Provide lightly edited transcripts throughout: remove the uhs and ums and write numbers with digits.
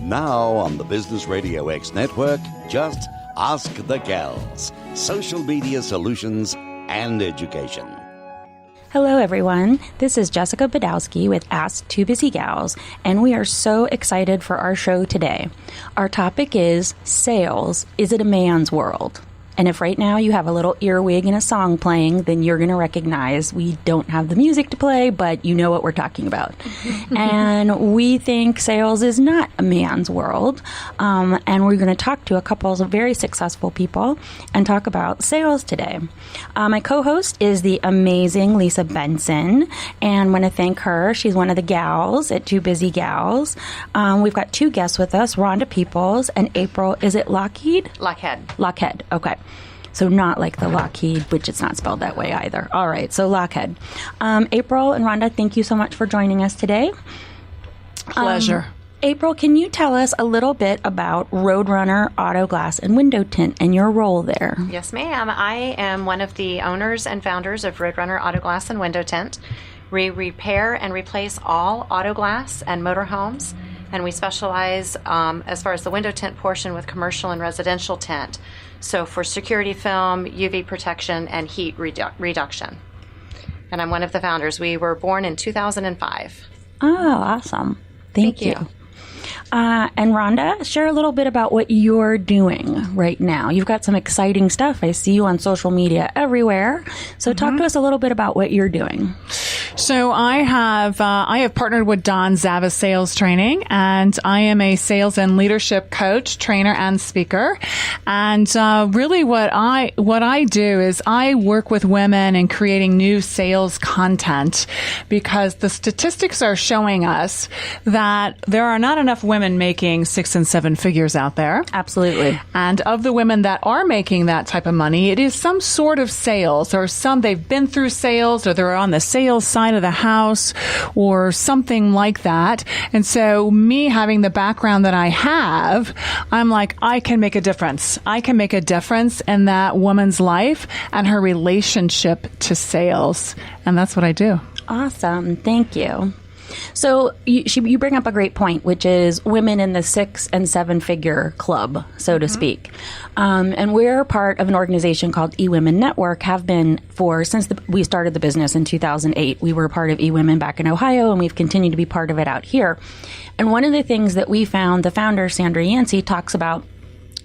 Now on the Business Radio X network, just Ask the Gals. Social media solutions and education. Hello, everyone. This is Jessica Badowski with Ask Two Busy Gals, and we are so excited for our show today. Our topic is sales. Is it a man's world? And if right now you have a little earwig and a song playing, then you're going to recognize we don't have the music to play, but you know what we're talking about. And we think sales is not a man's world. And we're going to talk to a couple of very successful people and talk about sales today. My co-host is the amazing Lisa Benson, and I want to thank her. She's one of the gals at Two Busy Gals. We've got two guests with us, Rhonda Peoples and April, is it Lockheed? Lockhead, okay. So not like the Lockheed, which it's not spelled that way either. All right, so Lockhead. April and Rhonda, thank you so much for joining us today. Pleasure. April, can you tell us a little bit about Roadrunner Auto Glass and Window Tint and your role there? Yes, ma'am. I am one of the owners and founders of Roadrunner Auto Glass and Window Tint. We repair and replace all auto glass and motorhomes, and we specialize as far as the window tint portion with commercial and residential tint. So for security film, UV protection, and heat reduction. And I'm one of the founders. We were born in 2005. Oh, awesome. Thank you. And Rhonda, share a little bit about what you're doing right now. You've got some exciting stuff. I see you on social media everywhere. So talk to us a little bit about what you're doing. So I have partnered with Don Zavis Sales Training, and I am a sales and leadership coach, trainer, and speaker. And really, what I do is I work with women in creating new sales content, because the statistics are showing us that there are not enough women making 6 and 7 figures out there. Absolutely. And of the women that are making that type of money, it is some sort of sales, or they've been through sales, or they're on the sales side of the house, or something like that. And so me having the background that I have, I'm like, I can make a difference. I can make a difference in that woman's life and her relationship to sales. And that's what I do. Awesome. Thank you. So you bring up a great point, which is women in the 6 and 7 figure club, so to speak. And we're part of an organization called eWomen Network, have been since we started the business in 2008. We were part of eWomen back in Ohio, and we've continued to be part of it out here. And one of the things that we found, the founder, Sandra Yancey, talks about,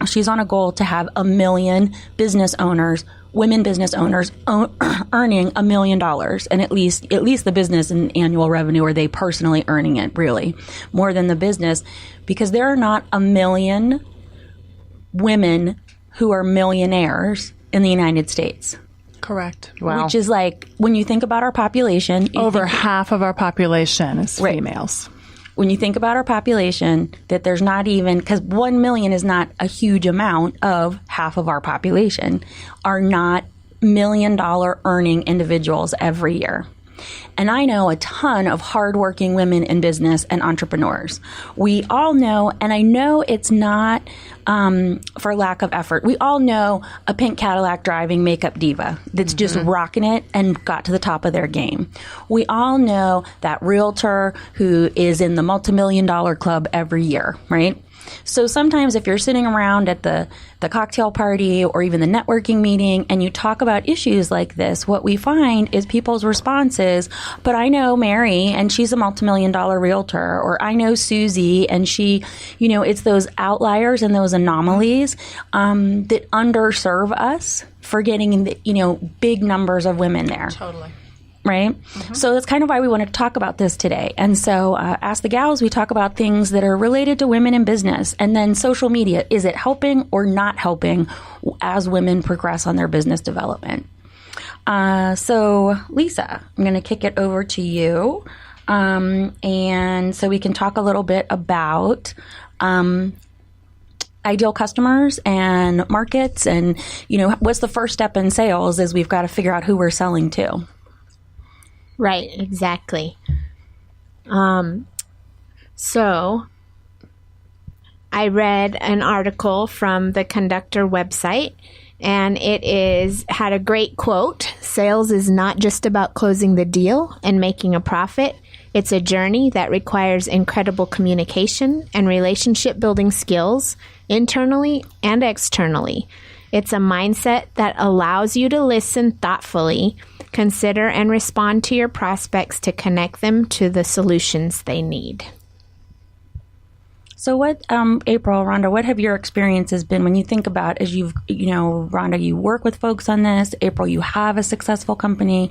she's on a goal to have 1 million business owners, women business owners earning $1 million, and at least the business and annual revenue, or they personally earning it, really more than the business, because there are not 1 million women who are millionaires in the United States. Correct. Wow. Which is like, when you think about our population, over half of our population is females. When you think about our population, that there's not even, because 1 million is not a huge amount of half of our population, are not $1 million earning individuals every year. And I know a ton of hardworking women in business and entrepreneurs. We all know, and I know it's not for lack of effort. We all know a pink Cadillac driving makeup diva that's just rocking it and got to the top of their game. We all know that realtor who is in the multi-million-dollar club every year, right? So sometimes if you're sitting around at the cocktail party or even the networking meeting and you talk about issues like this, what we find is people's responses, but I know Mary and she's a multi-million-dollar realtor, or I know Susie and she, it's those outliers and those anomalies that underserve us for getting big numbers of women there. Totally. Right? Mm-hmm. So that's kind of why we wanted to talk about this today. And so Ask the Gals, we talk about things that are related to women in business. And then social media, is it helping or not helping as women progress on their business development? So Lisa, I'm going to kick it over to you. And so we can talk a little bit about ideal customers and markets. And, what's the first step in sales is we've got to figure out who we're selling to. Right, exactly. So I read an article from the Conductor website, and it had a great quote. Sales is not just about closing the deal and making a profit. It's a journey that requires incredible communication and relationship building skills internally and externally. It's a mindset that allows you to listen thoughtfully, consider and respond to your prospects to connect them to the solutions they need. So what, April, Rhonda, what have your experiences been when you think about, as Rhonda, you work with folks on this, April, you have a successful company,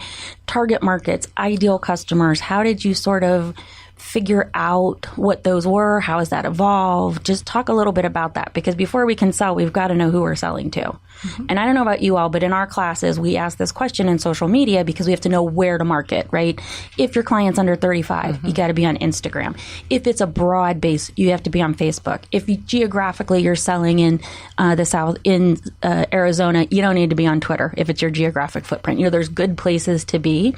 target markets, ideal customers. How did you sort of figure out what those were? How has that evolved? Just talk a little bit about that, because before we can sell, we've got to know who we're selling to. Mm-hmm. And I don't know about you all, but in our classes, we ask this question in social media because we have to know where to market, right? If your client's under 35, mm-hmm. you got to be on Instagram. If it's a broad base, you have to be on Facebook. If geographically you're selling in the South, in Arizona, you don't need to be on Twitter if it's your geographic footprint. There's good places to be.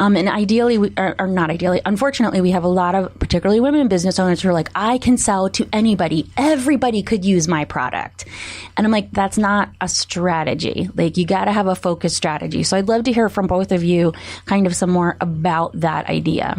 And ideally, or not ideally, unfortunately, we have a lot of, particularly women business owners who are like, I can sell to anybody. Everybody could use my product. And I'm like, that's not a strategy. Like, you got to have a focused strategy. So I'd love to hear from both of you kind of some more about that idea.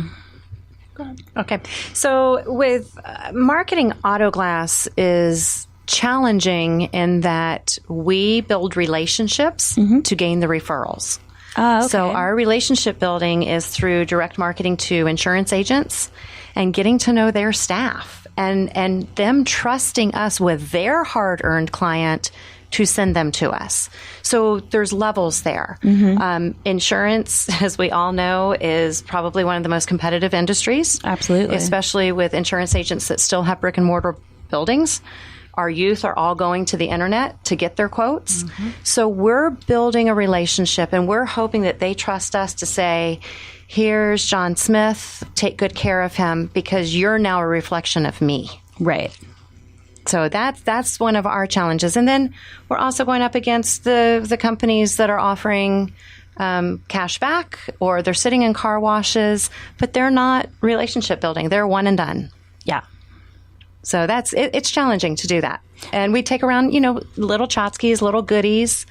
Okay. So with marketing auto glass is challenging in that we build relationships mm-hmm. to gain the referrals. Okay. So our relationship building is through direct marketing to insurance agents and getting to know their staff and them trusting us with their hard-earned client to send them to us. So there's levels there. Mm-hmm. Insurance, as we all know, is probably one of the most competitive industries. Absolutely. Especially with insurance agents that still have brick and mortar buildings. Our youth are all going to the internet to get their quotes. Mm-hmm. So we're building a relationship and we're hoping that they trust us to say, here's John Smith, take good care of him because you're now a reflection of me. Right. So that's one of our challenges. And then we're also going up against the companies that are offering cash back, or they're sitting in car washes, but they're not relationship building. They're one and done. Yeah. So it's challenging to do that. And we take around, little tchotchkes, little goodies.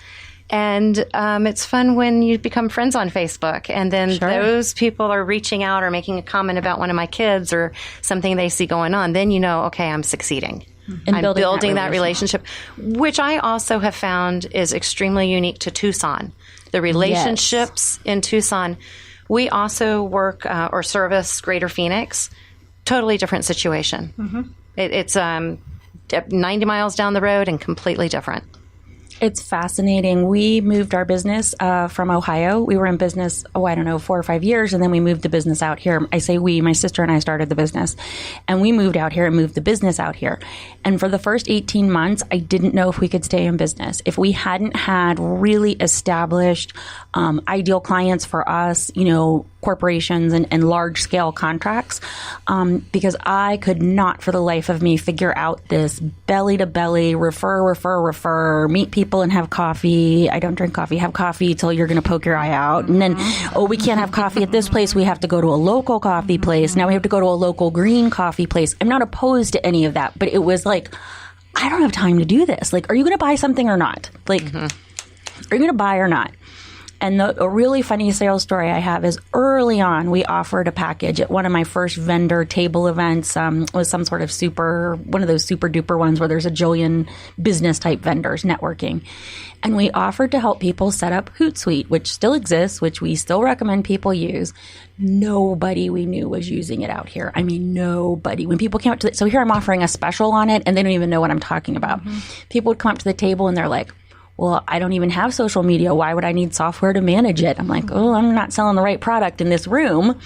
And it's fun when you become friends on Facebook. And then sure. those people are reaching out or making a comment about one of my kids or something they see going on. Then okay, I'm succeeding. And I'm building that relationship, which I also have found is extremely unique to Tucson. The relationships in Tucson. We also work or service Greater Phoenix. Totally different situation. Mm-hmm. It's 90 miles down the road and completely different. It's fascinating. We moved our business from Ohio. We were in business, 4 or 5 years, and then we moved the business out here. I say we, my sister and I started the business. And we moved out here and moved the business out here. And for the first 18 months, I didn't know if we could stay in business. If we hadn't had really established ideal clients for us, corporations and large-scale contracts, because I could not for the life of me figure out this belly-to-belly, refer, meet people and have coffee. I don't drink coffee. Have coffee till you're going to poke your eye out. And then, we can't have coffee at this place. We have to go to a local coffee place. Now we have to go to a local green coffee place. I'm not opposed to any of that, but it was like, I don't have time to do this. Like, are you going to buy something or not? Like, are you going to buy or not? And a really funny sales story I have is early on, we offered a package at one of my first vendor table events. Was some sort of one of those super duper ones where there's a jillion business type vendors networking. And we offered to help people set up Hootsuite, which still exists, which we still recommend people use. Nobody we knew was using it out here. I mean, nobody. When people came up to so here I'm offering a special on it and they don't even know what I'm talking about. Mm-hmm. People would come up to the table and they're like, well, I don't even have social media. Why would I need software to manage it? I'm like, I'm not selling the right product in this room.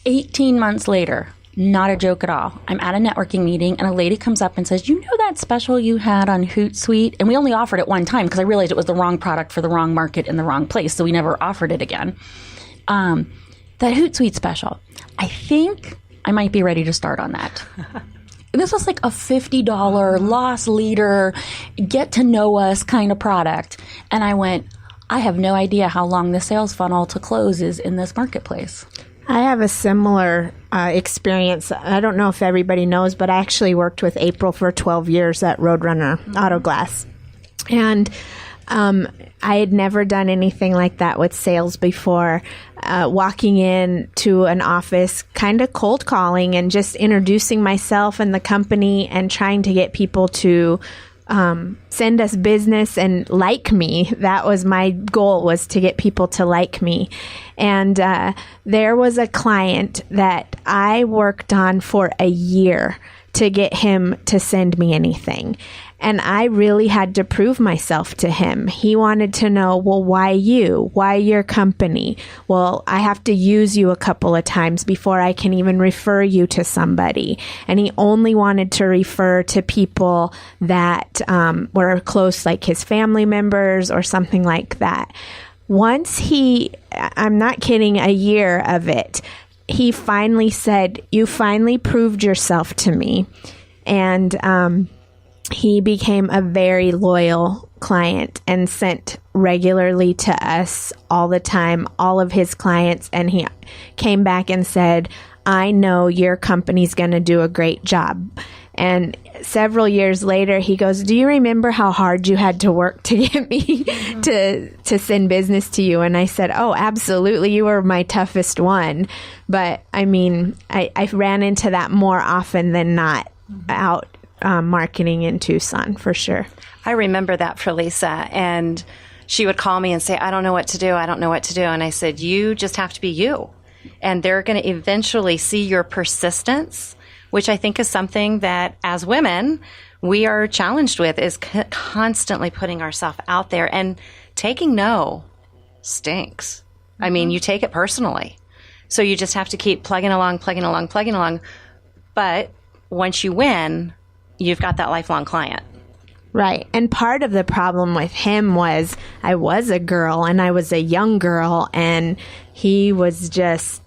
18 months later, not a joke at all. I'm at a networking meeting and a lady comes up and says, you know that special you had on Hootsuite? And we only offered it one time because I realized it was the wrong product for the wrong market in the wrong place. So we never offered it again. That Hootsuite special. I think I might be ready to start on that. This was like a $50 loss leader, get to know us kind of product. And I went, I have no idea how long the sales funnel to close is in this marketplace. I have a similar experience. I don't know if everybody knows, but I actually worked with April for 12 years at Roadrunner Auto Glass. And I had never done anything like that with sales before. Walking in to an office, kind of cold calling and just introducing myself and the company and trying to get people to send us business and like me. That was my goal, was to get people to like me. And there was a client that I worked on for a year to get him to send me anything. And I really had to prove myself to him. He wanted to know, well, why you? Why your company? Well, I have to use you a couple of times before I can even refer you to somebody. And he only wanted to refer to people that were close, like his family members or something like that. Once I'm not kidding, a year of it, he finally said, you finally proved yourself to me. And he became a very loyal client and sent regularly to us all the time, all of his clients. And he came back and said, I know your company's going to do a great job. And several years later, he goes, do you remember how hard you had to work to get me to send business to you? And I said, oh, absolutely. You were my toughest one. But I mean, I ran into that more often than not out marketing in Tucson, for sure. I remember that for Lisa. And she would call me and say, I don't know what to do. I don't know what to do. And I said, you just have to be you. And they're going to eventually see your persistence, which I think is something that as women, we are challenged with, is constantly putting ourselves out there, and taking no stinks. Mm-hmm. I mean, you take it personally. So you just have to keep plugging along. But once you win, you've got that lifelong client. Right. And part of the problem with him was I was a girl and I was a young girl, and he was just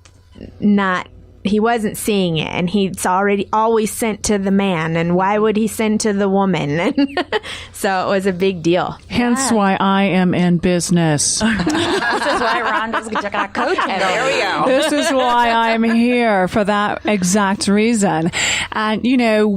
he wasn't seeing it, and he's always sent to the man, and why would he send to the woman? So it was a big deal. Hence why I am in business. This is why Rhonda's got coaching. There we go. This is why I'm here, for that exact reason. And,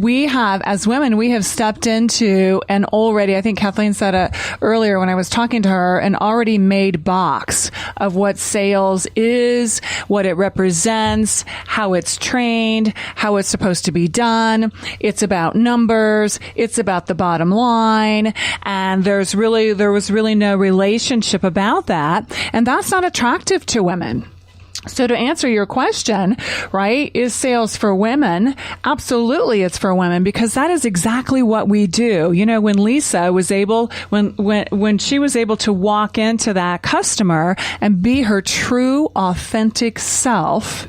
we have, as women, we have stepped into an already, I think Kathleen said it earlier when I was talking to her, an already made box of what sales is, what it represents, how it's trained, how it's supposed to be done. It's about numbers. It's about the bottom line. And there was really no relationship about that. And that's not attractive to women. So to answer your question, right, is sales for women? Absolutely, it's for women, because that is exactly what we do. When Lisa was able, when she was able to walk into that customer and be her true, authentic self,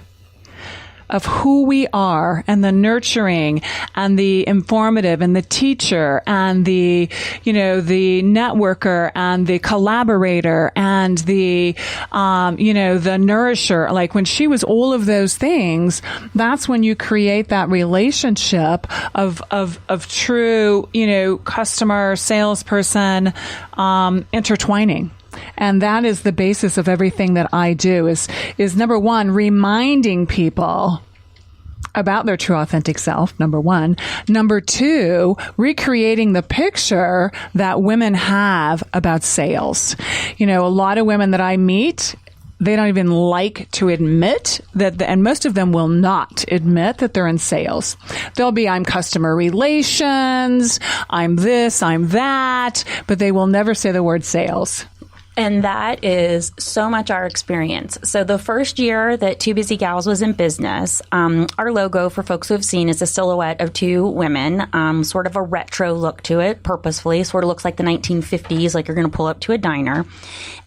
of who we are, and the nurturing and the informative and the teacher and the networker and the collaborator and the nourisher. Like when she was all of those things, that's when you create that relationship of true, customer, salesperson, intertwining. And that is the basis of everything that I do is number one, reminding people about their true authentic self, number one. Number two, recreating the picture that women have about sales. A lot of women that I meet, they don't even like to admit that, and most of them will not admit that they're in sales. They'll be, I'm customer relations, I'm this, I'm that, but they will never say the word sales. And that is so much our experience. So the first year that Two Busy Gals was in business, our logo, for folks who have seen, is a silhouette of two women, sort of a retro look to it, purposefully. Sort of looks like the 1950s, like you're going to pull up to a diner.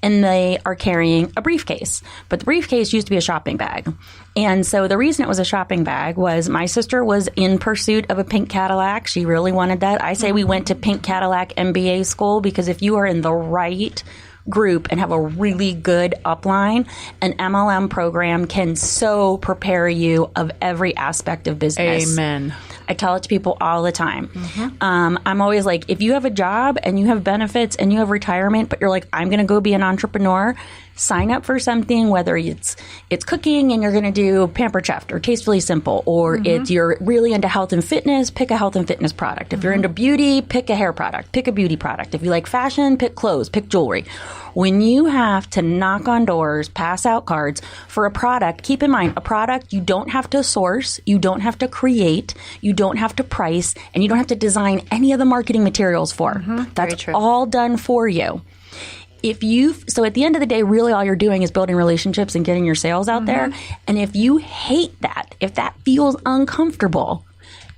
And they are carrying a briefcase. But the briefcase used to be a shopping bag. And so the reason it was a shopping bag was my sister was in pursuit of a pink Cadillac. She really wanted that. I say we went to Pink Cadillac MBA school, because if you are in the right group and have a really good upline, an MLM program can so prepare you of every aspect of business. Amen. I tell it to people all the time. Mm-hmm. I'm always like, if you have a job and you have benefits and you have retirement, but you're like, I'm going to go be an entrepreneur, sign up for something, whether it's cooking and you're going to do Pampered Chef or Tastefully Simple, or it's you're really into health and fitness, pick a health and fitness product. If you're into beauty, pick a hair product, pick a beauty product. If you like fashion, pick clothes, pick jewelry. When you have to knock on doors, pass out cards for a product, keep in mind, a product you don't have to source, you don't have to create, you don't have to price, and you don't have to design any of the marketing materials for. That's all done for you. So at the end of the day, really all you're doing is building relationships and getting your sales out there. And if you hate that, if that feels uncomfortable,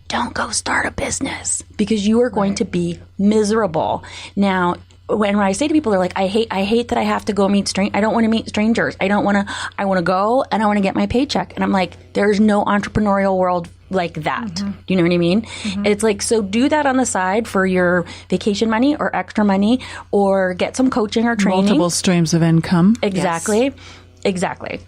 don't go start a business, because you are going to be miserable. Now, when I say to people, they're like, I hate that I have to go meet strangers. I don't want to meet strangers. I want to go and I want to get my paycheck. And I'm like, there's no entrepreneurial world like that. Do you know what I mean? It's like, so do that on the side for your vacation money or extra money, or get some coaching or training. Multiple streams of income. Exactly. Yes. Exactly.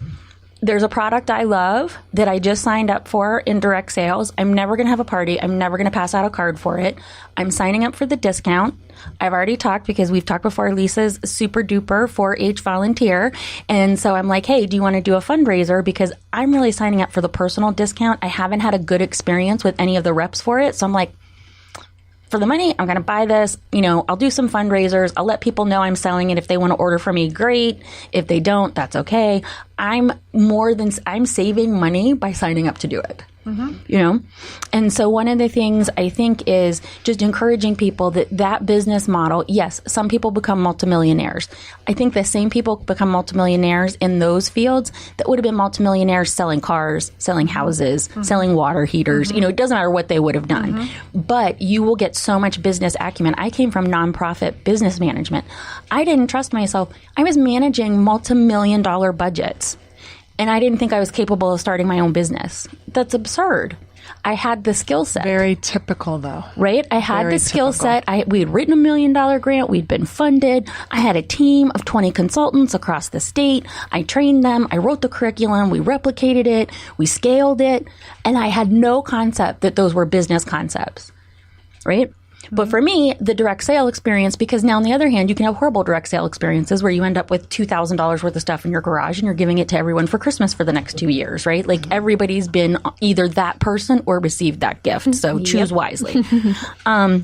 There's a product I love that I just signed up for in direct sales. I'm never going to have a party. I'm never going to pass out a card for it. I'm signing up for the discount. I've already talked, because we've talked before, Lisa's super duper 4-H volunteer. And so I'm like, hey, do you want to do a fundraiser? Because I'm really signing up for the personal discount. I haven't had a good experience with any of the reps for it. So I'm like, for the money, I'm going to buy this. I'll do some fundraisers. I'll let people know I'm selling it. If they want to order from me, great. If they don't, that's okay. I'm saving money by signing up to do it. And so one of the things I think is just encouraging people that business model. Yes, some people become multimillionaires. I think the same people become multimillionaires in those fields that would have been multimillionaires selling cars, selling houses, selling water heaters. It doesn't matter what they would have done, but you will get so much business acumen. I came from nonprofit business management. I didn't trust myself. I was managing multi-million-dollar budgets, and I didn't think I was capable of starting my own business. That's absurd. I had the skill set. Very typical, though. Right? I had the skill set. We had written $1 million grant. We'd been funded. I had a team of 20 consultants across the state. I trained them. I wrote the curriculum. We replicated it. We scaled it. And I had no concept that those were business concepts. Right? But for me, the direct sale experience, because now on the other hand, you can have horrible direct sale experiences where you end up with $2,000 worth of stuff in your garage and you're giving it to everyone for Christmas for the next 2 years, right? Like everybody's been either that person or received that gift. So choose wisely. I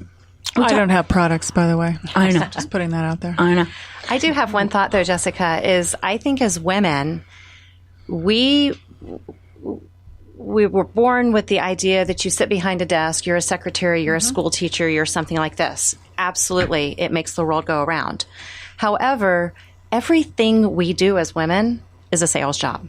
don't have products, by the way. I know. Just putting that out there. I know. I do have one thought, though, Jessica, is I think as women, we were born with the idea that you sit behind a desk, you're a secretary, you're a school teacher, you're something like this. Absolutely. It makes the world go around. However, everything we do as women is a sales job.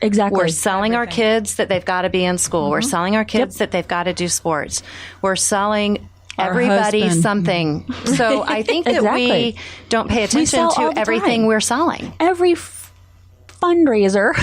Exactly. We're selling our kids that they've got to be in school. We're selling our kids that they've got to do sports. We're selling everybody something. So I think that we don't pay attention to everything we're selling. Every fundraiser.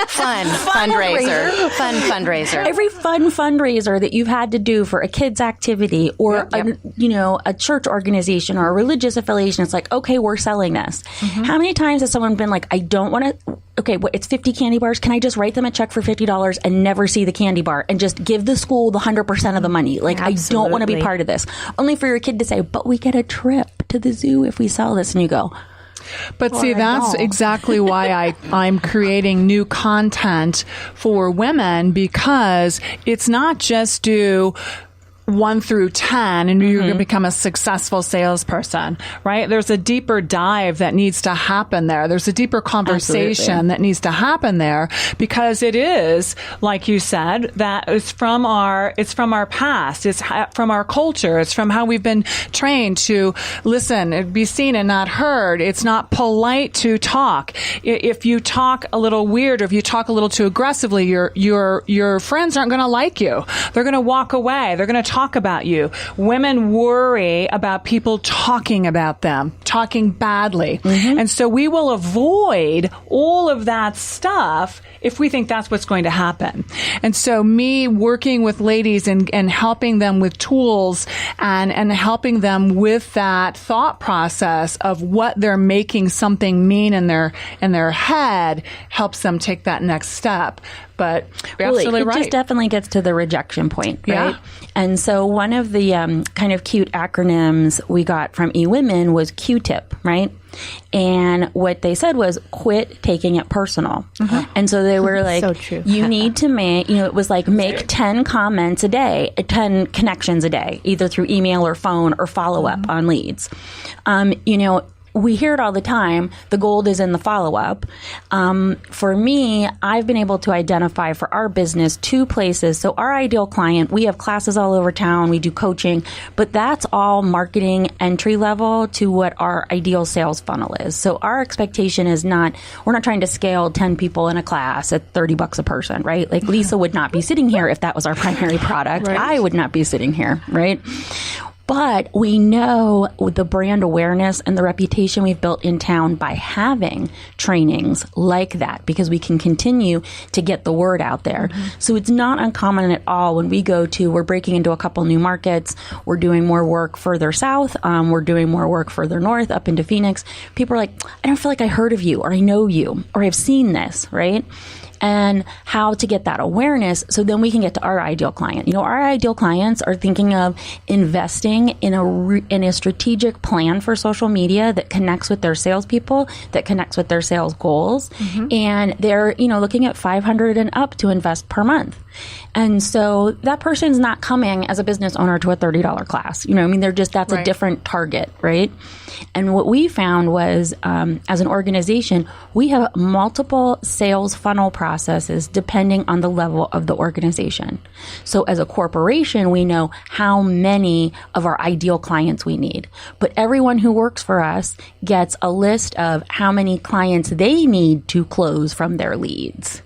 Fun fundraiser. Every fun fundraiser that you've had to do for a kid's activity or a church organization or a religious affiliation, it's like, okay, we're selling this. How many times has someone been like, I don't want to, okay, it's 50 candy bars. Can I just write them a check for $50 and never see the candy bar and just give the school the 100% of the money? Like, absolutely. I don't want to be part of this. Only for your kid to say, but we get a trip to the zoo if we sell this. And you go, but see, that's exactly why I'm creating new content for women, because it's not just do 1 through 10 and you're going to become a successful salesperson, right? There's a deeper dive that needs to happen there. There's a deeper conversation that needs to happen there, because it is, like you said, that it's from our past. It's from our culture. It's from how we've been trained to listen and be seen and not heard. It's not polite to talk. If you talk a little weird or if you talk a little too aggressively, your friends aren't going to like you. They're going to walk away. They're going to talk about you. Women worry about people talking about them, talking badly. And so we will avoid all of that stuff if we think that's what's going to happen. And so me working with ladies and helping them with tools and helping them with that thought process of what they're making something mean in their head helps them take that next step. but you're absolutely it right. just definitely gets to the rejection point, right? Yeah. And so one of the kind of cute acronyms we got from eWomen was Q-tip, right? And what they said was quit taking it personal. And so they were like, So true. you need to make, it was like make 10 comments a day, 10 connections a day, either through email or phone or follow up on leads. We hear it all the time. The gold is in the follow-up. For me, I've been able to identify for our business 2 places. So our ideal client, we have classes all over town. We do coaching, but that's all marketing entry level to what our ideal sales funnel is. So our expectation is we're not trying to scale 10 people in a class at $30 a person, right? Like Lisa would not be sitting here if that was our primary product. Right. I would not be sitting here, right? But we know the brand awareness and the reputation we've built in town by having trainings like that, because we can continue to get the word out there. So it's not uncommon at all when we're breaking into a couple new markets. We're doing more work further south. We're doing more work further north up into Phoenix. People are like, I don't feel like I heard of you or I know you or I've seen this, right? And how to get that awareness so then we can get to our ideal client. Our ideal clients are thinking of investing in a strategic plan for social media that connects with their salespeople, that connects with their sales goals. And they're, looking at $500 and up to invest per month. And so that person's not coming as a business owner to a $30 class. That's Right. a different target, right? And what we found was, as an organization, we have multiple sales funnel processes depending on the level of the organization. So as a corporation, we know how many of our ideal clients we need. But everyone who works for us gets a list of how many clients they need to close from their leads.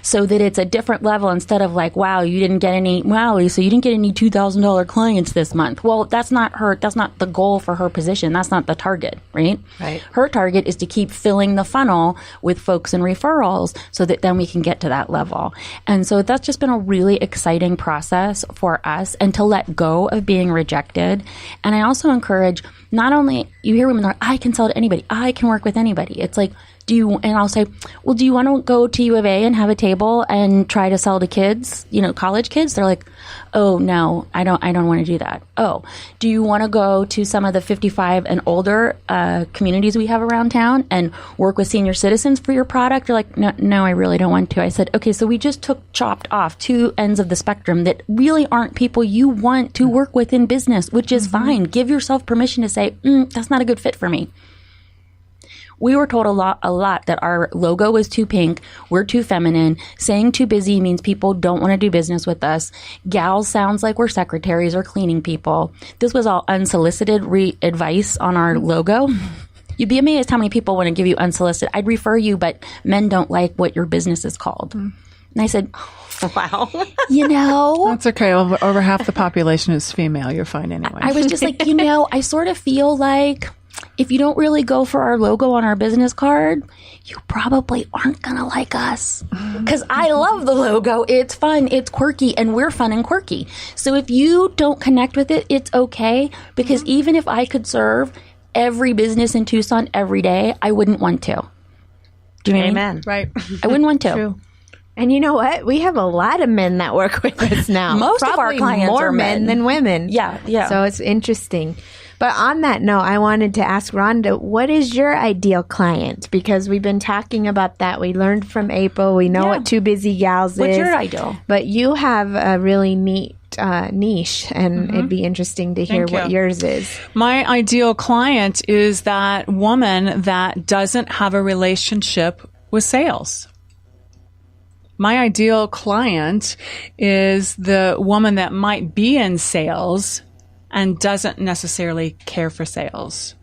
So that it's a different level instead of like, Lisa, you didn't get any $2,000 clients this month. Well, that's not the goal for her position. That's not the target, right? Right. Her target is to keep filling the funnel with folks and referrals so that then we can get to that level. And so that's just been a really exciting process for us, and to let go of being rejected. And I also encourage, not only, you hear women like, I can sell to anybody. I can work with anybody. It's like, and I'll say, well, do you want to go to U of A and have a table and try to sell to kids, college kids? They're like, oh, no, I don't want to do that. Oh, do you want to go to some of the 55 and older communities we have around town and work with senior citizens for your product? You're like, no, I really don't want to. I said, okay, so we just chopped off 2 ends of the spectrum that really aren't people you want to work with in business, which is fine. Give yourself permission to say, that's not a good fit for me. We were told a lot that our logo was too pink, we're too feminine, saying too busy means people don't want to do business with us, gals sounds like we're secretaries or cleaning people. This was all unsolicited advice on our logo. You'd be amazed how many people want to give you unsolicited. I'd refer you, but men don't like what your business is called. And I said, wow. That's okay. Over half the population is female. You're fine anyway. I was just like, I sort of feel like if you don't really go for our logo on our business card, you probably aren't going to like us. Because I love the logo. It's fun. It's quirky. And we're fun and quirky. So if you don't connect with it, it's okay. Because even if I could serve every business in Tucson every day, I wouldn't want to. Do you know what I mean? Amen. Right. I wouldn't want to. True. And you know what? We have a lot of men that work with us now. Most of our Probably clients more are men than women. Yeah. So it's interesting. But on that note, I wanted to ask Rhonda, what is your ideal client? Because we've been talking about that. We learned from April. We know what Too Busy Gals is. What's your ideal? But you have a really neat niche, and it'd be interesting to hear Thank what you. yours is. My ideal client is that woman that doesn't have a relationship with sales. My ideal client is the woman that might be in sales and doesn't necessarily care for sales.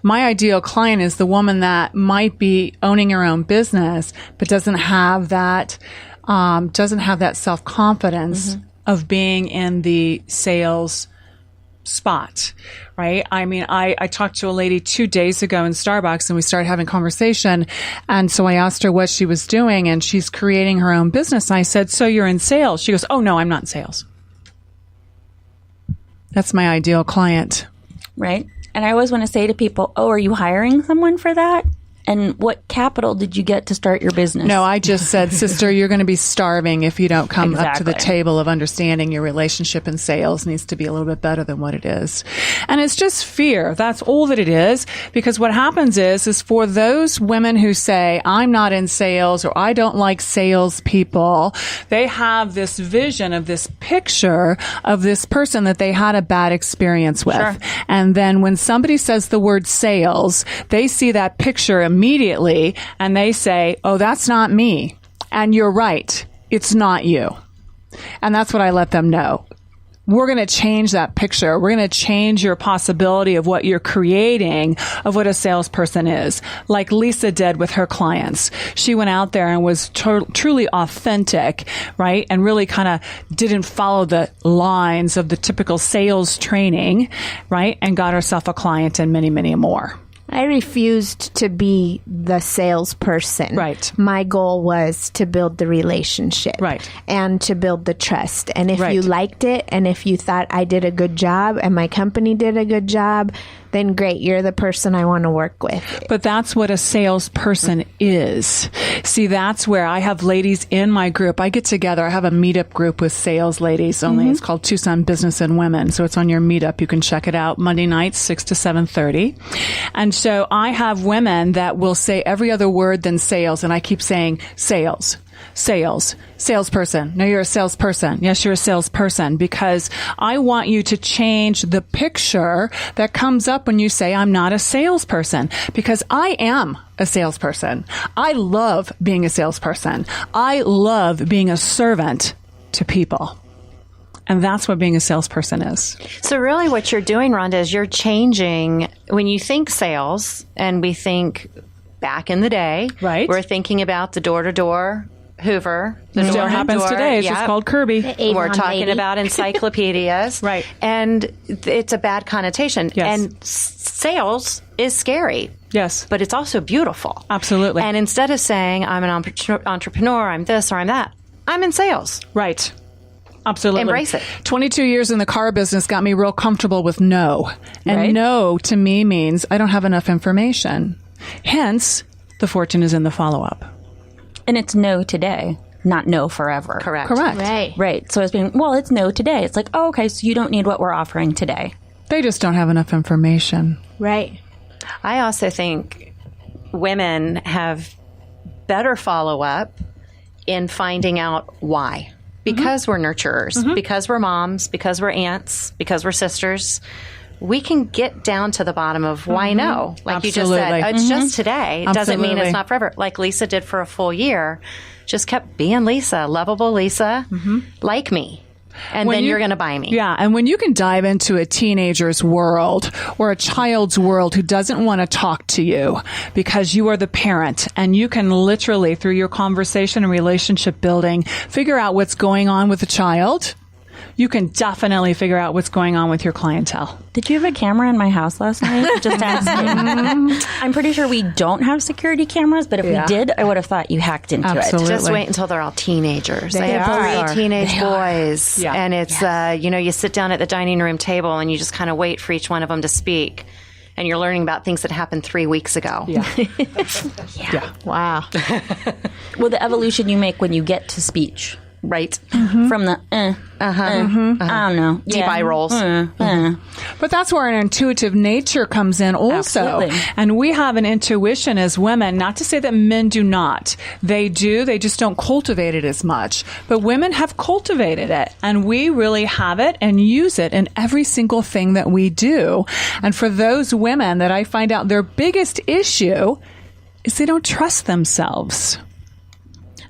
My ideal client is the woman that might be owning her own business, but doesn't have that self-confidence of being in the sales spot, right? I mean, I talked to a lady 2 days ago in Starbucks and we started having conversation. And so I asked her what she was doing, and she's creating her own business. And I said, so you're in sales? She goes, oh no, I'm not in sales. That's my ideal client. Right. And I always want to say to people, oh, are you hiring someone for that? And what capital did you get to start your business? No, I just said, sister, you're going to be starving if you don't come up to the Exactly. table of understanding your relationship and sales needs to be a little bit better than what it is. And it's just fear. That's all that it is. Because what happens is for those women who say, I'm not in sales or I don't like sales people, they have this vision of this picture of this person that they had a bad experience with. Sure. And then when somebody says the word sales, they see that picture immediately and they say, oh, that's not me. And you're right. It's not you. And that's what I let them know. We're going to change that picture. We're going to change your possibility of what you're creating of what a salesperson is, like Lisa did with her clients. She went out there and was truly authentic, right? And really kind of didn't follow the lines of the typical sales training, right? And got herself a client and many, many more. I refused to be the salesperson. Right. My goal was to build the relationship. Right. And to build the trust. And if Right. you liked it and if you thought I did a good job and my company did a good job, then great, you're the person I want to work with. But that's what a salesperson is. See, that's where I have ladies in my group. I get together. I have a meetup group with sales ladies only. It's called Tucson Business and Women. So it's on your meetup. You can check it out Monday nights, 6 to 7:30. And so I have women that will say every other word than sales. And I keep saying sales. Sales, salesperson. No, you're a salesperson. Yes, you're a salesperson because I want you to change the picture that comes up when you say I'm not a salesperson because I am a salesperson. I love being a salesperson. I love being a servant to people. And that's what being a salesperson is. So really what you're doing, Rhonda, is you're changing when you think sales and we think back in the day. Right. We're thinking about the door-to-door Hoover. The Still door to happens door. today. It's just Yep. called Kirby. Avon We're talking lady. about encyclopedias. Right. And it's a bad connotation. Yes. And sales is scary. Yes. But it's also beautiful. Absolutely. And instead of saying, I'm an entrepreneur, I'm this or I'm that, I'm in sales. Right. Absolutely. Embrace it. 22 years in the car business got me real comfortable with no. And Right. no to me means I don't have enough information. Hence, the fortune is in the follow-up. And it's no today, not no forever. Correct. Correct. Right. Right. So it's being, well, it's no today. It's like, oh, okay, so you don't need what we're offering today. They just don't have enough information. Right. I also think women have better follow-up in finding out why. Because we're nurturers, because we're moms, because we're aunts, because we're sisters, we can get down to the bottom of why no. Like you just Absolutely. said, it's just today. It doesn't mean Absolutely. it's not forever. Like Lisa did for a full year. Just kept being Lisa, lovable Lisa, like me. And When then you- you're going to buy me. Yeah, and when you can dive into a teenager's world or a child's world who doesn't want to talk to you because you are the parent and you can literally, through your conversation and relationship building, figure out what's going on with the child, you can definitely figure out what's going on with your clientele. Did you have a camera in my house last night? Just asking. I'm pretty sure we don't have security cameras, but if we did, I would have thought you hacked into Absolutely. it. Just wait until they're all teenagers. I They have are. 3 teenage boys. Yeah. And it's, you sit down at the dining room table and you just kind of wait for each one of them to speak. And you're learning about things that happened 3 weeks ago. Yeah. Wow. Well, the evolution you make when you get to speech. Right. From the, I don't know. Deep eye rolls. But that's where an intuitive nature comes in also. Absolutely. And we have an intuition as women, not to say that men do not. They do, they just don't cultivate it as much. But women have cultivated it, and we really have it and use it in every single thing that we do. And for those women that I find out their biggest issue is they don't trust themselves.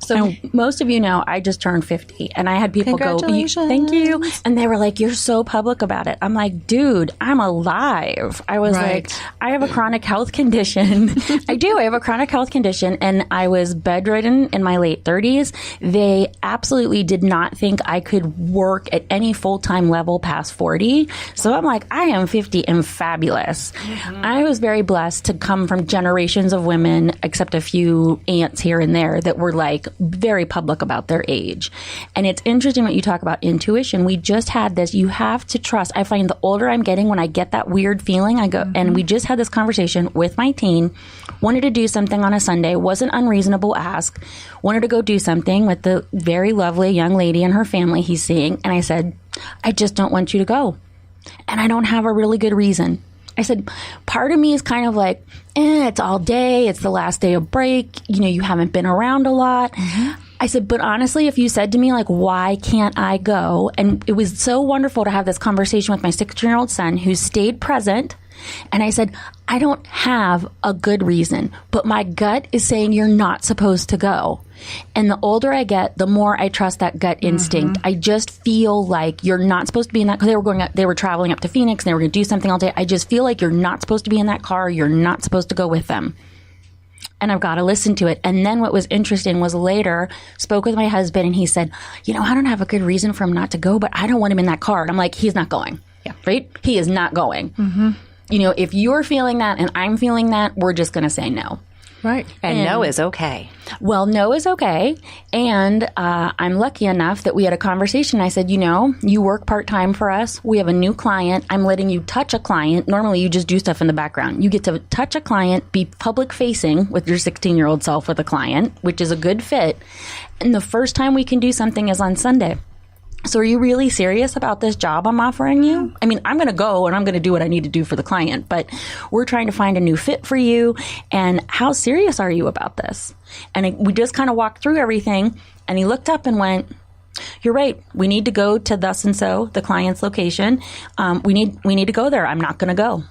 So most of you know I just turned 50, and I had people go, Congratulations. "Thank you," and they were like, "You're so public about it." I'm like, "Dude, I'm alive." I was Right. like, "I have a chronic health condition." I do. I have a chronic health condition, and I was bedridden in my late 30s. They absolutely did not think I could work at any full-time level past 40. So I'm like, I am 50 and fabulous. I was very blessed to come from generations of women, except a few aunts here and there, that were like very public about their age. And it's interesting when you talk about intuition. We just had this, you have to trust. I find the older I'm getting, when I get that weird feeling, I go, and we just had this conversation with my teen, wanted to do something on a Sunday, wasn't unreasonable ask, wanted to go do something with the very lovely young lady and her family he's seeing. And I said, I just don't want you to go. And I don't have a really good reason. I said, part of me is kind of like, it's all day. It's the last day of break. You haven't been around a lot. I said, but honestly, if you said to me, like, why can't I go? And it was so wonderful to have this conversation with my 16-year-old son who stayed present. And I said, I don't have a good reason, but my gut is saying you're not supposed to go. And the older I get, the more I trust that gut instinct. I just feel like you're not supposed to be in that, because they were traveling up to Phoenix and they were going to do something all day. I just feel like you're not supposed to be in that car. You're not supposed to go with them. And I've got to listen to it. And then what was interesting was later, spoke with my husband and he said, I don't have a good reason for him not to go, but I don't want him in that car. And I'm like, he's not going. Yeah. Right? He is not going. If you're feeling that and I'm feeling that, we're just going to say no. Right. And no is okay. Well, no is okay. And I'm lucky enough that we had a conversation. I said, you work part-time for us. We have a new client. I'm letting you touch a client. Normally, you just do stuff in the background. You get to touch a client, be public-facing with your 16-year-old self with a client, which is a good fit. And the first time we can do something is on Sunday. So are you really serious about this job I'm offering you? I mean, I'm going to go and I'm going to do what I need to do for the client, but we're trying to find a new fit for you. And how serious are you about this? And we just kind of walked through everything. And he looked up and went, you're right. We need to go to thus and so, the client's location. We need to go there. I'm not going to go.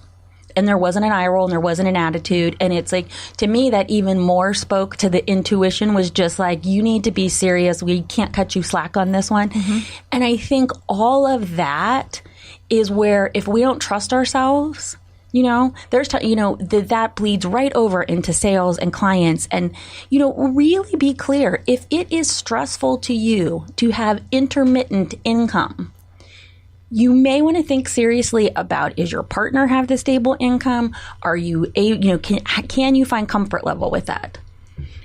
And there wasn't an eye roll and there wasn't an attitude. And it's like, to me, that even more spoke to the intuition, was just like, you need to be serious. We can't cut you slack on this one. And I think all of that is where, if we don't trust ourselves, there's, that bleeds right over into sales and clients. And, really be clear, if it is stressful to you to have intermittent income, you may want to think seriously about, is your partner have the stable income? Are you, can you find comfort level with that?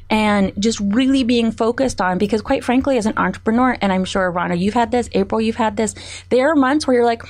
And just really being focused on, because quite frankly, as an entrepreneur, and I'm sure, Rana, you've had this, April, you've had this, there are months where you're like,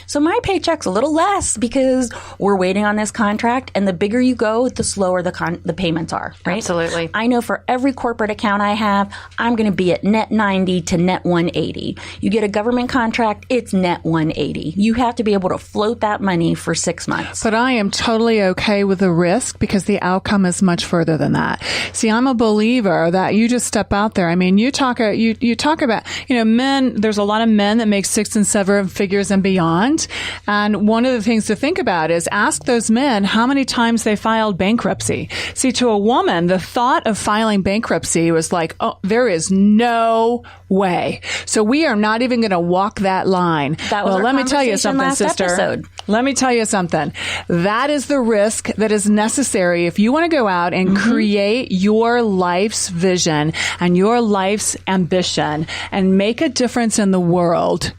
so my paycheck's a little less because we're waiting on this contract. And the bigger you go, the slower the payments are, right? Absolutely. I know for every corporate account I have, I'm going to be at net 90 to net 180. You get a government contract, it's net 180. You have to be able to float that money for 6 months. But I am totally okay with the risk, because the outcome is much further than that. See, I'm a believer that you just step out there. I mean, you talk about, men, there's a lot of men that make 6 and 7 figures and beyond. And one of the things to think about is ask those men how many times they filed bankruptcy. See, to a woman, the thought of filing bankruptcy was like, oh, there is no way. So we are not even going to walk that line. That was let me tell you something, sister. Episode. Let me tell you something. That is the risk that is necessary if you want to go out and create your life's vision and your life's ambition and make a difference in the world.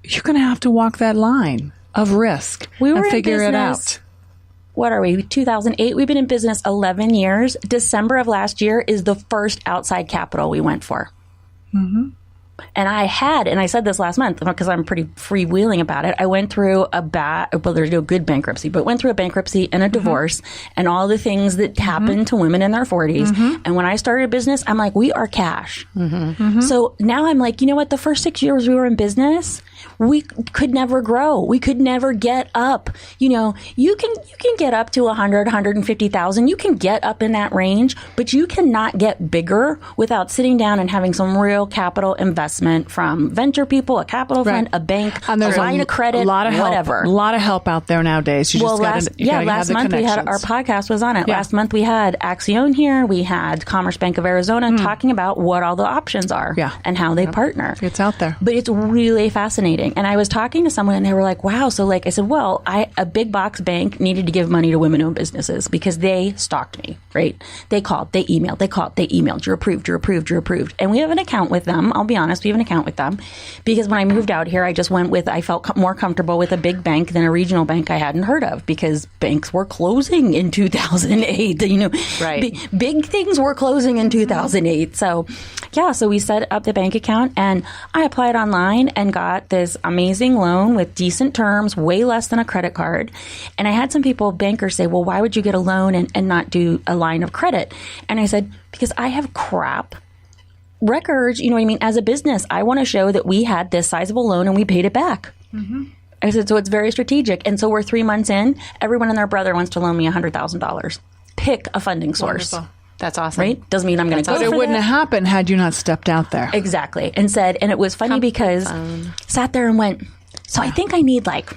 You're going to have to walk that line of risk and figure it out. What are we? 2008. We've been in business 11 years. December of last year is the first outside capital we went for. And I said this last month because I'm pretty freewheeling about it. I went through there's no good bankruptcy, but went through a bankruptcy and a divorce and all the things that happen to women in their 40s. And when I started a business, I'm like, we are cash. So now I'm like, you know what? The first 6 years we were in business, we could never grow. We could never get up. You can get up to 100, 150,000. You can get up in that range, but you cannot get bigger without sitting down and having some real capital investment from venture people, a capital fund, a bank, and there's a line of credit, a lot of whatever. Help, a lot of help out there nowadays. Last month we had our podcast was on it. Yeah. Last month we had Axion here. We had Commerce Bank of Arizona talking about what all the options are and how they partner. It's out there. But it's really fascinating. And I was talking to someone and they were like, wow. So I said, well, a big box bank needed to give money to women-owned businesses because they stalked me. right? They called, they emailed, they emailed. You're approved. And we have an account with them. I'll be honest, we have an account with them because when I moved out here, I felt more comfortable with a big bank than a regional bank I hadn't heard of because banks were closing in 2008. Right. Big things were closing in 2008. So we set up the bank account and I applied online and got this amazing loan with decent terms, way less than a credit card. And I had some bankers say, well, why would you get a loan and not do a line of credit? And I said, because I have crap records, as a business, I want to show that we had this sizable loan and we paid it back. I said, so it's very strategic. And so we're 3 months in, everyone and their brother wants to loan me $100,000. Pick a funding source. Wonderful. That's awesome. Right? Doesn't mean I'm going to go But it for wouldn't that. have happened had you not stepped out there. Exactly. And it was funny because sat there and went, so I think I need like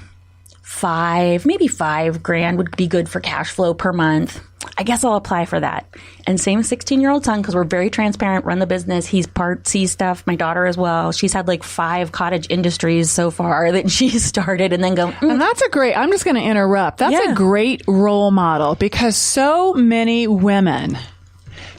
maybe $5,000 would be good for cash flow per month. I guess I'll apply for that. And same 16-year-old son, because we're very transparent, run the business. He's part C stuff. My daughter as well. She's had like 5 cottage industries so far that she's started and then go. And that's I'm just going to interrupt. That's a great role model because so many women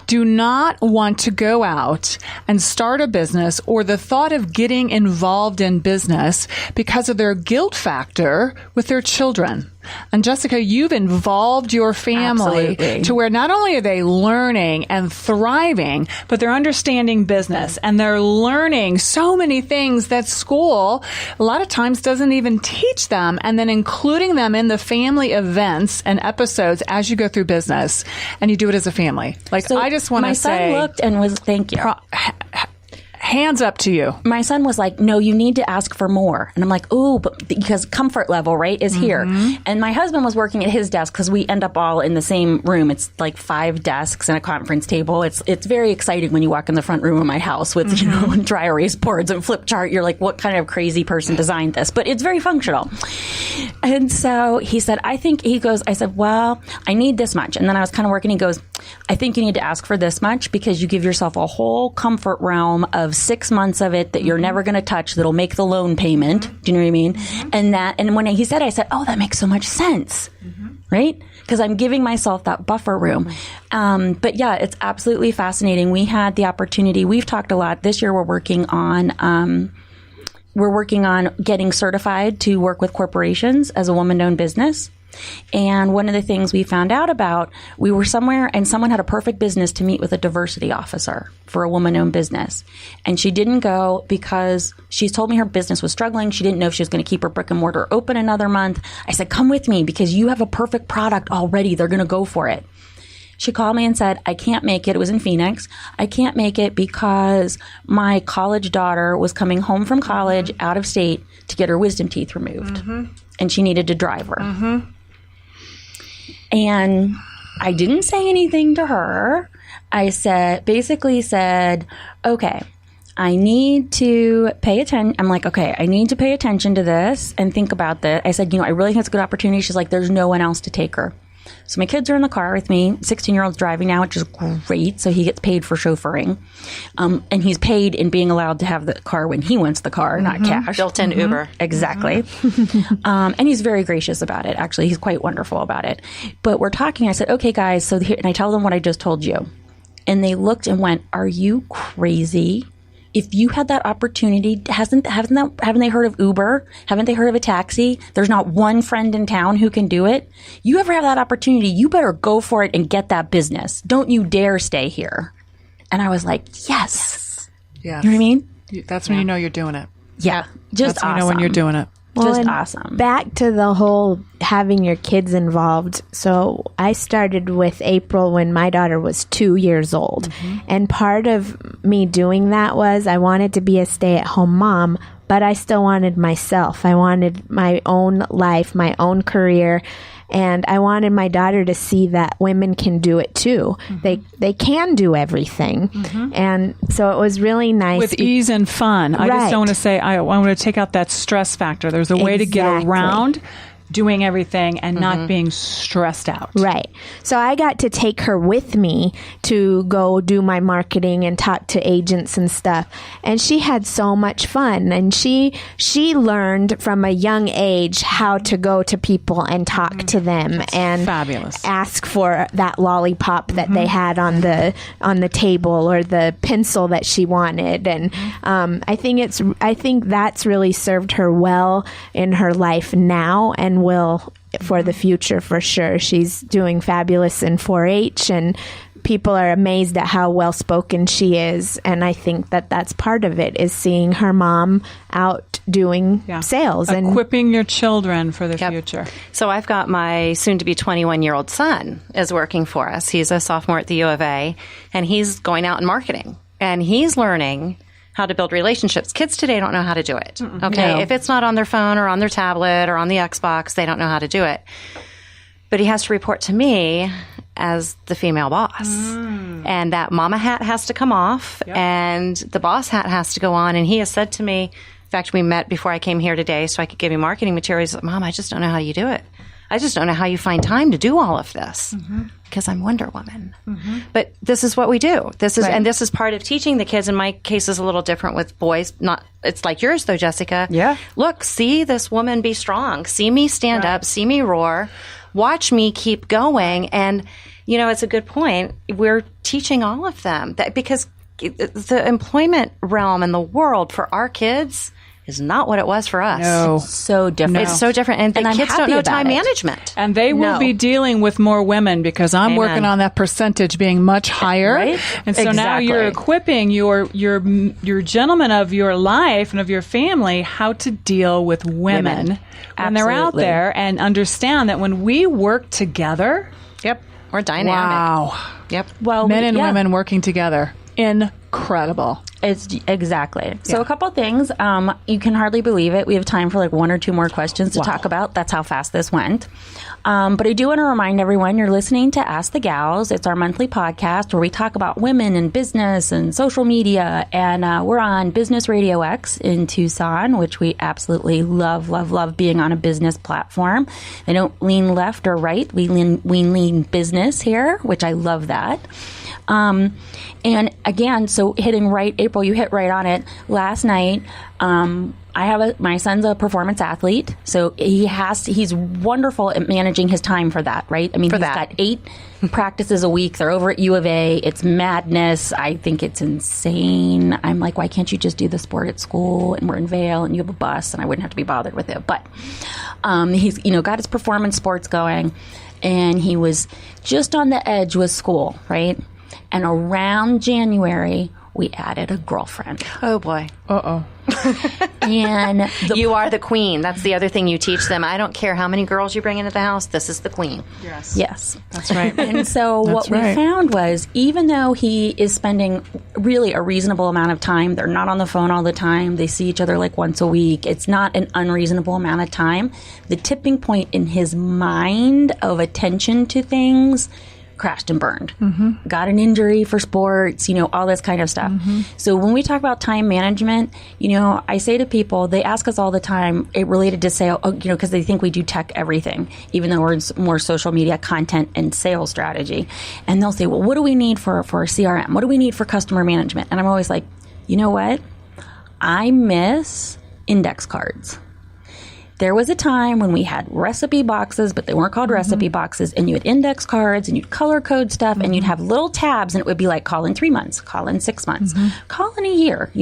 do not want to go out and start a business or the thought of getting involved in business because of their guilt factor with their children. And Jessica, you've involved your family Absolutely. to where not only are they learning and thriving, but they're understanding business and they're learning so many things that school a lot of times doesn't even teach them, and then including them in the family events and episodes as you go through business and you do it as a family. So I just want to say, my son looked and was, thank you. Hands up to you. My son was like, no, you need to ask for more. And I'm like, ooh, but because comfort level, right, is here. And my husband was working at his desk because we end up all in the same room. It's like 5 desks and a conference table. It's very exciting when you walk in the front room of my house with, dry erase boards and flip chart. You're like, what kind of crazy person designed this? But it's very functional. And so he said, I said, well, I need this much. And then I was kind of working. He goes, I think you need to ask for this much because you give yourself a whole comfort realm of 6 months of it that you're never going to touch that'll make the loan payment. Do you know what I mean? And when he said, I said, oh, that makes so much sense. Right? Because I'm giving myself that buffer room. But yeah, it's absolutely fascinating. We had the opportunity. We've talked a lot. This year we're working on getting certified to work with corporations as a woman-owned business. And one of the things we found out about, we were somewhere and someone had a perfect business to meet with a diversity officer for a woman-owned business. And she didn't go because she told me her business was struggling. She didn't know if she was going to keep her brick and mortar open another month. I said, come with me because you have a perfect product already. They're going to go for it. She called me and said, I can't make it. It was in Phoenix. I can't make it because my college daughter was coming home from college out of state to get her wisdom teeth removed. And she needed to drive her. And I didn't say anything to her. I basically said, okay, I need to pay attention. I'm like, okay, I need to pay attention to this and think about this. I said, I really think it's a good opportunity. She's like, there's no one else to take her. So my kids are in the car with me. 16-year-old's driving now, which is great. So he gets paid for chauffeuring. And he's paid in being allowed to have the car when he wants the car, not cash. Built-in Uber. Exactly. And he's very gracious about it. Actually, he's quite wonderful about it. But we're talking. I said, okay, guys. So here, and I tell them what I just told you. And they looked and went, are you crazy? If you had that opportunity, haven't they heard of Uber? Haven't they heard of a taxi? There's not one friend in town who can do it. You ever have that opportunity, you better go for it and get that business. Don't you dare stay here. And I was like, yes. You know what I mean? That's when you know you're doing it. Yeah. Just That's when you know when you're doing it. Just and awesome. Back to the whole having your kids involved. So I started with April when my daughter was 2 years old. And part of me doing that was I wanted to be a stay-at-home mom, but I still wanted myself. I wanted my own life, my own career. And I wanted my daughter to see that women can do it too. They can do everything. And so it was really nice. With ease and fun. I just don't want to say, I want to take out that stress factor. There's a way to get around doing everything and not being stressed out. Right. So I got to take her with me to go do my marketing and talk to agents and stuff. And she had so much fun. And she learned from a young age how to go to people and talk to them and fabulous. Ask for that lollipop that they had on the table or the pencil that she wanted. And I think that's really served her well in her life now and will for the future for sure. She's doing fabulous in 4-H and people are amazed at how well spoken she is. And I think that that's part of it is seeing her mom out doing sales and equipping your children for the future. So I've got my soon to be 21-year-old son is working for us. He's a sophomore at the U of A and he's going out in marketing and he's learning how to build relationships. Kids today don't know how to do it. Okay. No. If it's not on their phone or on their tablet or on the Xbox, they don't know how to do it. But he has to report to me as the female boss. And that mama hat has to come off and the boss hat has to go on. And he has said to me, in fact, we met before I came here today so I could give you marketing materials. Mom, I just don't know how you do it. I just don't know how you find time to do all of this because I'm Wonder Woman. But this is what we do. This is part of teaching the kids. In my case is a little different with boys. It's like yours though, Jessica. Yeah. Look, see this woman be strong. See me stand up. See me roar. Watch me keep going. And, it's a good point. We're teaching all of them that because the employment realm in the world for our kids is not what it was for us. No. It's so different. It's so different. And the kids don't know time management. And they will be dealing with more women because I'm working on that percentage being much higher. Right? And so now you're equipping your gentlemen of your life and of your family how to deal with women when they're out there and understand that when we work together. Yep. We're dynamic. Wow. Yep. Well, men and women working together. Incredible. It's exactly. So a couple things. You can hardly believe it. We have time for like one or two more questions to talk about. That's how fast this went. But I do want to remind everyone you're listening to Ask the Gals. It's our monthly podcast where we talk about women and business and social media. And we're on Business Radio X in Tucson, which we absolutely love, love, love being on a business platform. They don't lean left or right. We lean business here, which I love that. And again, so hitting right, April, you hit right on it. Last night, my son's a performance athlete, so he's wonderful at managing his time for that, right? I mean, he's got 8 practices a week. They're over at U of A. It's madness. I think it's insane. I'm like, why can't you just do the sport at school? And we're in Vail and you have a bus and I wouldn't have to be bothered with it. But, he's, got his performance sports going and he was just on the edge with school, right? And around January, we added a girlfriend. Oh, boy. Uh-oh. And you are the queen. That's the other thing you teach them. I don't care how many girls you bring into the house. This is the queen. Yes. That's right. And so what we found was, even though he is spending really a reasonable amount of time, they're not on the phone all the time. They see each other like once a week. It's not an unreasonable amount of time. The tipping point in his mind of attention to things crashed and burned, got an injury for sports, all this kind of stuff. So when we talk about time management, I say to people, they ask us all the time, it related to sale, because they think we do tech everything, even though we're more social media content and sales strategy. And they'll say, well, what do we need for CRM? What do we need for customer management? And I'm always like, you know what? I miss index cards. There was a time when we had recipe boxes, but they weren't called recipe boxes, and you had index cards, and you'd color code stuff, and you'd have little tabs, and it would be like, call in 3 months, call in 6 months, call in a year,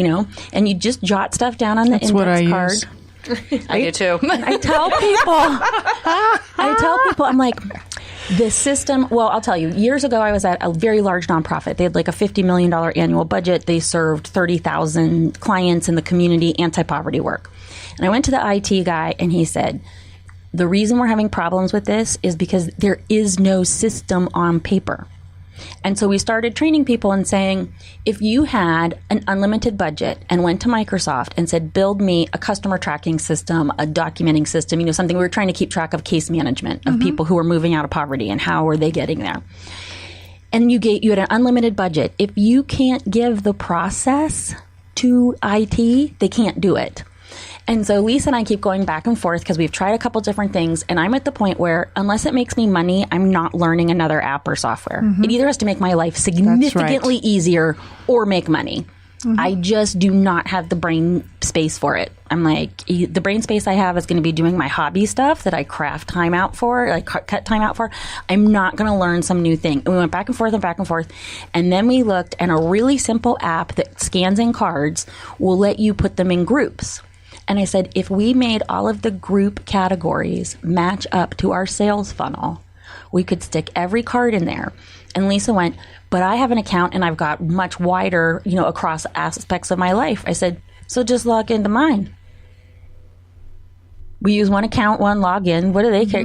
and you'd just jot stuff down on the index card. Use. I do too. I tell people, I'm like, the system, well, I'll tell you, years ago, I was at a very large nonprofit. They had like a $50 million annual budget. They served 30,000 clients in the community, anti-poverty work. And I went to the IT guy and he said, the reason we're having problems with this is because there is no system on paper. And so we started training people and saying, if you had an unlimited budget and went to Microsoft and said, build me a customer tracking system, a documenting system, something we were trying to keep track of case management of people who are moving out of poverty and how are they getting there. And you had an unlimited budget. If you can't give the process to IT, they can't do it. And so Lisa and I keep going back and forth because we've tried a couple different things. And I'm at the point where unless it makes me money, I'm not learning another app or software. It either has to make my life significantly easier or make money. I just do not have the brain space for it. I'm like, the brain space I have is going to be doing my hobby stuff that I craft time out for, like cut time out for. I'm not going to learn some new thing. And we went back and forth and back and forth. And then we looked, and a really simple app that scans in cards will let you put them in groups. And I said, if we made all of the group categories match up to our sales funnel, we could stick every card in there. And Lisa went, but I have an account and I've got much wider, across aspects of my life. I said, so just log into mine. We use one account, one login. What do they care?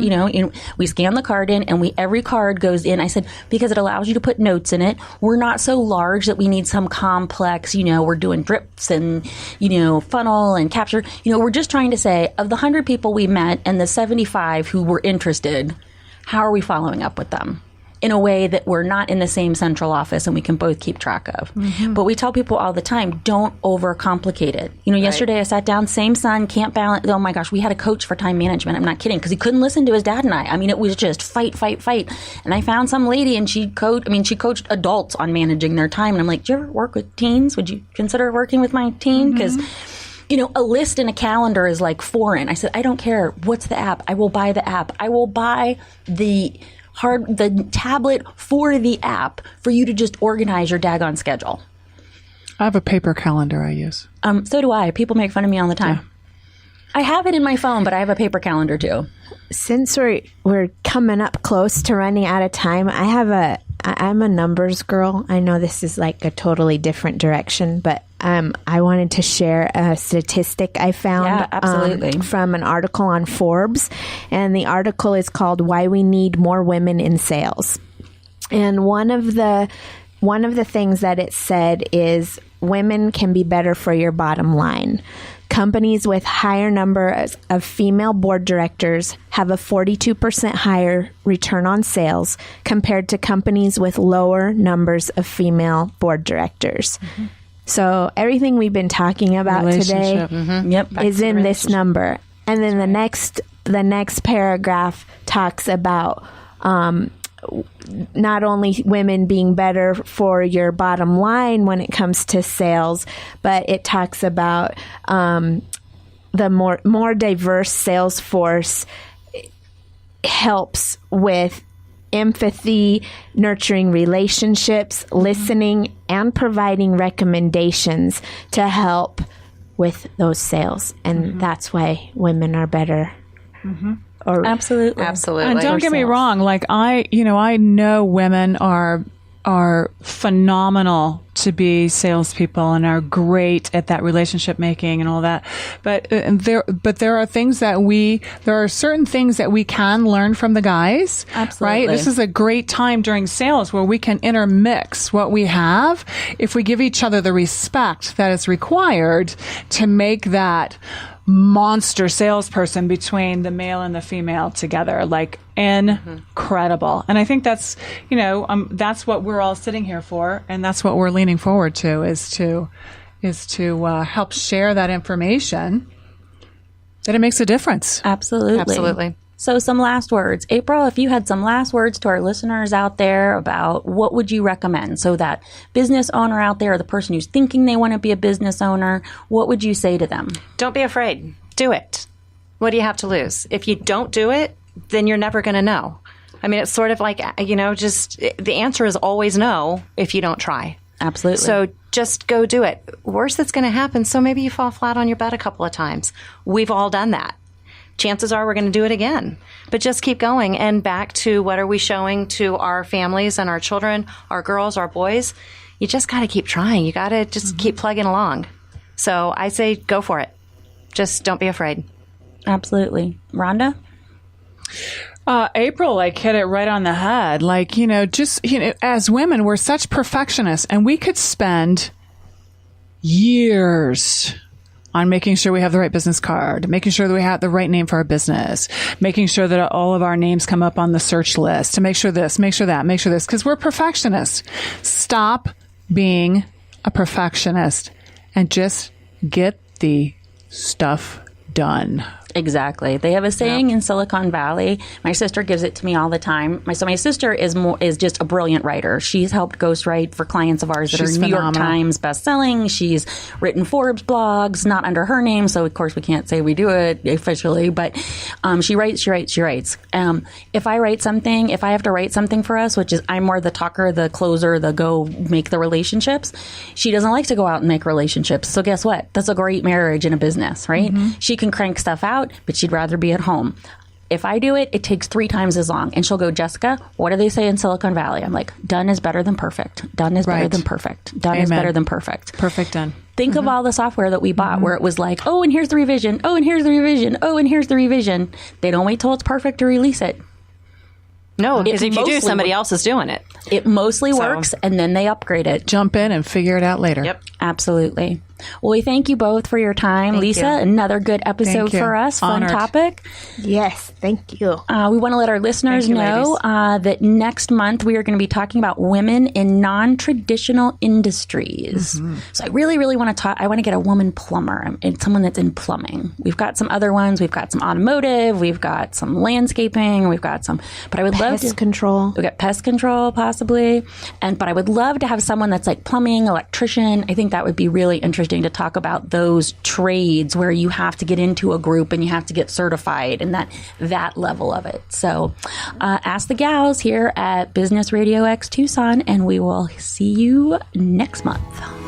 We scan the card in and every card goes in. I said, because it allows you to put notes in it. We're not so large that we need some complex, we're doing drips and, funnel and capture. We're just trying to say, of the 100 people we met and the 75 who were interested, how are we following up with them in a way that we're not in the same central office and we can both keep track of? But we tell people all the time, don't overcomplicate it. Yesterday I sat down, same son, can't balance. Oh my gosh, we had a coach for time management. I'm not kidding, because he couldn't listen to his dad and I. I mean, it was just fight. And I found some lady and she coached adults on managing their time. And I'm like, do you ever work with teens? Would you consider working with my teen? Because a list in a calendar is like foreign. I said, I don't care. What's the app? I will buy the app. I will buy the tablet for the app for you to just organize your daggone schedule. I have a paper calendar I use. So do I. People make fun of me all the time. Yeah. I have it in my phone, but I have a paper calendar too. Since we're coming up close to running out of time, I'm a numbers girl. I know this is like a totally different direction, but I wanted to share a statistic I found from an article on Forbes. And the article is called "Why We Need More Women in Sales." And one of the things that it said is women can be better for your bottom line. Companies with higher numbers of female board directors have a 42% higher return on sales compared to companies with lower numbers of female board directors. So everything we've been talking about today is in this number. And then the next paragraph talks about not only women being better for your bottom line when it comes to sales, but it talks about the more diverse sales force helps with empathy, nurturing relationships, listening, and providing recommendations to help with those sales. And that's why women are better. Absolutely. And don't get me wrong, like I know women are phenomenal to be salespeople and are great at that relationship making and all that. But there are certain things that we can learn from the guys. Absolutely. Right? This is a great time during sales where we can intermix what we have if we give each other the respect that is required to make that monster salesperson between the male and the female together, like incredible. And I think that's, that's what we're all sitting here for. And that's what we're leaning forward to is to help share that information that it makes a difference. Absolutely. So some last words. April, if you had some last words to our listeners out there about what would you recommend? So that business owner out there, or the person who's thinking they want to be a business owner, what would you say to them? Don't be afraid. Do it. What do you have to lose? If you don't do it, then you're never going to know. I mean, it's sort of like, just the answer is always no if you don't try. Absolutely. So just go do it. Worst that's going to happen, so maybe you fall flat on your butt a couple of times. We've all done that. Chances are we're going to do it again. But just keep going. And back to what are we showing to our families and our children, our girls, our boys? You just got to keep trying. You got to just keep plugging along. So I say go for it. Just don't be afraid. Absolutely. Rhonda? April, hit it right on the head. As women, we're such perfectionists, and we could spend years on making sure we have the right business card, making sure that we have the right name for our business, making sure that all of our names come up on the search list, to make sure this, make sure that, make sure this, because we're perfectionists. Stop being a perfectionist and just get the stuff done. Exactly. They have a saying in Silicon Valley. My sister gives it to me all the time. My sister is just a brilliant writer. She's helped ghostwrite for clients of ours that She's are New York phenomenal. Times bestselling. She's written Forbes blogs, not under her name, so of course we can't say we do it officially. But she writes. If I have to write something for us, which is I'm more the talker, the closer, the go make the relationships. She doesn't like to go out and make relationships. So guess what? That's a great marriage in a business, right? She can crank stuff out, but she'd rather be at home. If I do it, it takes 3 times as long. And she'll go, Jessica, what do they say in Silicon Valley? I'm like, done is better than perfect. Done is better Right. than perfect. Done is Amen. better than perfect. Perfect done. Think of all the software that we bought where it was like, oh, and here's the revision. Oh, and here's the revision. Oh, and here's the revision. They don't wait till it's perfect to release it. No, because if you do, mostly somebody works. else is doing it. It mostly works, and then they upgrade it. Jump in and figure it out later. Yep. Absolutely. Well, we thank you both for your time. Lisa, you. another good episode Thank you. for us. Fun Honored. topic. Yes, thank you. We want to let our listeners Thank you, know that next month we are going to be talking about women in non-traditional industries. So I really, really want to talk. I want to get a woman plumber and someone that's in plumbing. We've got some other ones. We've got some automotive. We've got some landscaping. We've got some. But I would love Pest to control. We got pest control possibly, but I would love to have someone that's like plumbing, electrician. I think that would be really interesting to talk about those trades where you have to get into a group and you have to get certified and that level of it. So ask the gals here at Business Radio X Tucson, and we will see you next month.